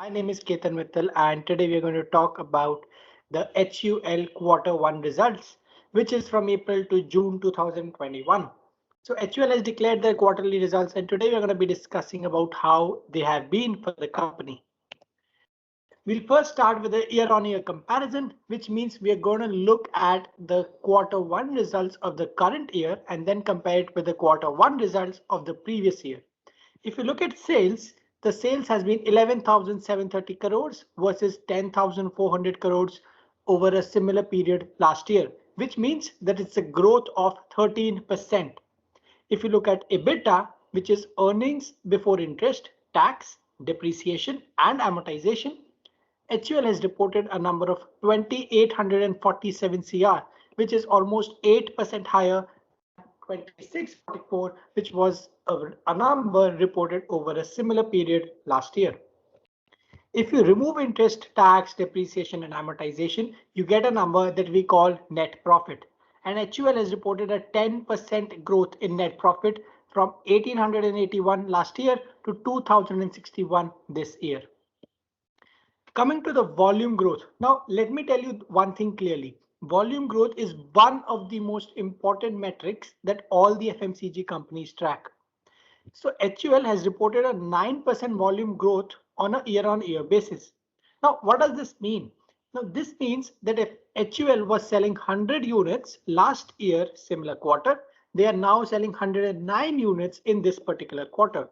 My name is Ketan Mittal, and today we are going to talk about the HUL Quarter 1 results, which is from April to June 2021. So HUL has declared their quarterly results, and today we are going to be discussing about how they have been for the company. We'll first start with a year-on-year comparison, which means we are going to look at the quarter 1 results of the current year and then compare it with the quarter 1 results of the previous year. If you look at sales, the sales has been 11,730 crores versus 10,400 crores over a similar period last year, which means that it's a growth of 13%. If you look at EBITDA, which is earnings before interest, tax, depreciation, and amortization, HUL has reported a number of 2,847 CR, which is almost 8% higher than 2,644, which was a number reported over a similar period last year. If you remove interest, tax, depreciation, and amortization, you get a number that we call net profit. And HUL has reported a 10% growth in net profit from 1,881 last year to 2,061 this year. Coming to the volume growth. Now, let me tell you one thing clearly. Volume growth is one of the most important metrics that all the FMCG companies track. So HUL has reported a 9% volume growth on a year-on-year basis. Now, what does this mean? Now, this means that if HUL was selling 100 units last year, similar quarter, they are now selling 109 units in this particular quarter.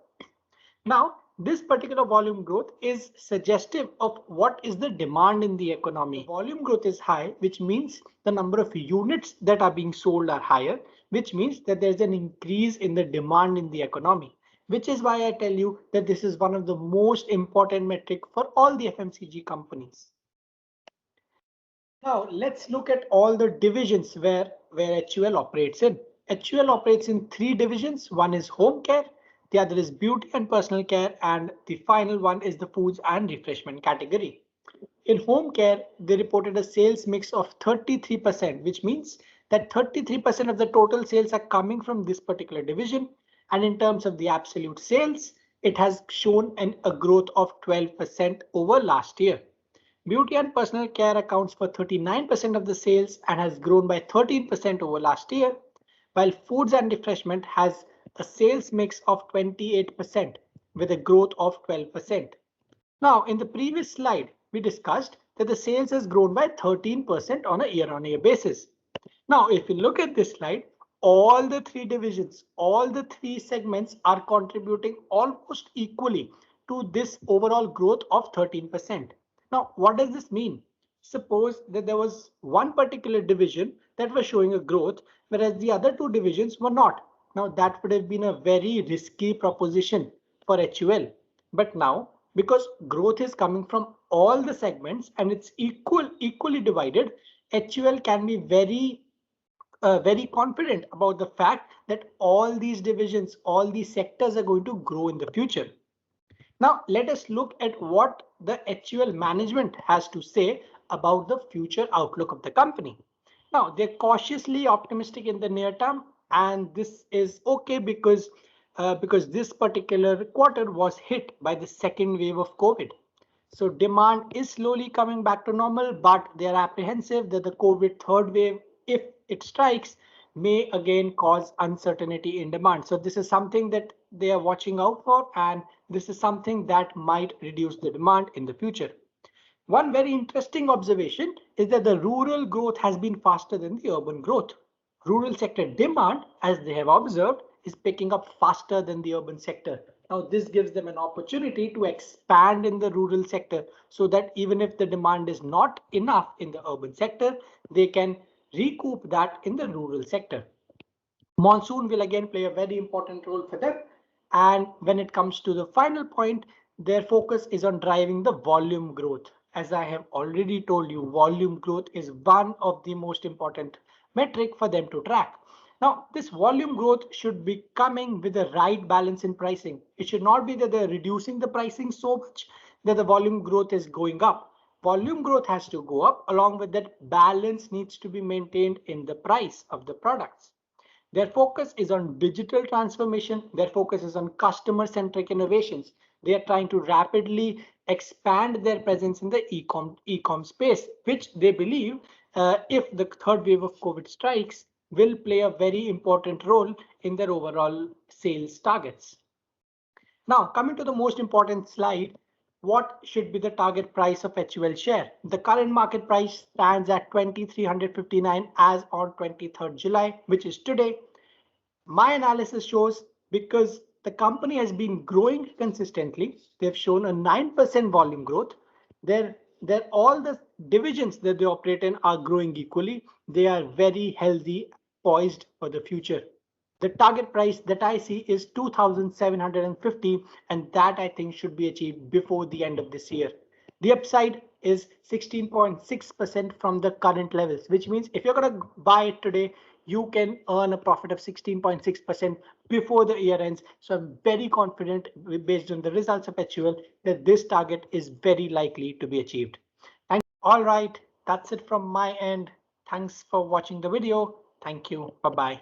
Now, this particular volume growth is suggestive of what is the demand in the economy. Volume growth is high, which means the number of units that are being sold are higher, which means that there's an increase in the demand in the economy, which is why I tell you that this is one of the most important metric for all the FMCG companies. Now, let's look at all the divisions where HUL operates in. HUL operates in 3 divisions. One is home care, the other is beauty and personal care, and the final one is the foods and refreshment category. In home care, they reported a sales mix of 33%, which means that 33% of the total sales are coming from this particular division. And in terms of the absolute sales, it has shown a growth of 12% over last year. Beauty and personal care accounts for 39% of the sales and has grown by 13% over last year, while foods and refreshment has a sales mix of 28% with a growth of 12%. Now, in the previous slide, we discussed that the sales has grown by 13% on a year-on-year basis. Now, if you look at this slide, all the 3 divisions, all the 3 segments are contributing almost equally to this overall growth of 13%. Now, what does this mean? Suppose that there was one particular division that was showing a growth, whereas the other 2 divisions were not. Now, that would have been a very risky proposition for HUL. But now, because growth is coming from all the segments and it's equally divided, HUL can be very confident about the fact that all these divisions, all these sectors are going to grow in the future. Now, let us look at what the HUL management has to say about the future outlook of the company. Now, they're cautiously optimistic in the near term, and this is okay because this particular quarter was hit by the second wave of COVID. So demand is slowly coming back to normal, but they are apprehensive that the COVID third wave, if it strikes, may again cause uncertainty in demand. So this is something that they are watching out for, and this is something that might reduce the demand in the future. One very interesting observation is that the rural growth has been faster than the urban growth. Rural sector demand, as they have observed, is picking up faster than the urban sector. Now, this gives them an opportunity to expand in the rural sector so that even if the demand is not enough in the urban sector, they can recoup that in the rural sector. Monsoon will again play a very important role for them. And when it comes to the final point, their focus is on driving the volume growth. As I have already told you, volume growth is one of the most important metric for them to track. Now, this volume growth should be coming with the right balance in pricing. It should not be that they're reducing the pricing so much that the volume growth is going up. Volume growth has to go up. Along with that, balance needs to be maintained in the price of the products. Their focus is on digital transformation. Their focus is on customer-centric innovations. They are trying to rapidly expand their presence in the e-com space, which they believe, if the third wave of COVID strikes, will play a very important role in their overall sales targets. Now, coming to the most important slide, what should be the target price of HUL share? The current market price stands at 2,359 as on 23rd July, which is today. My analysis shows, because the company has been growing consistently, they've shown a 9% volume growth. All the divisions that they operate in are growing equally. They are very healthy, poised for the future. The target price that I see is 2,750, and that I think should be achieved before the end of this year. The upside is 16.6% from the current levels, which means if you're going to buy it today, you can earn a profit of 16.6% before the year ends. So I'm very confident, based on the results of HUL, that this target is very likely to be achieved. All right, that's it from my end. Thanks for watching the video. Thank you. Bye-bye.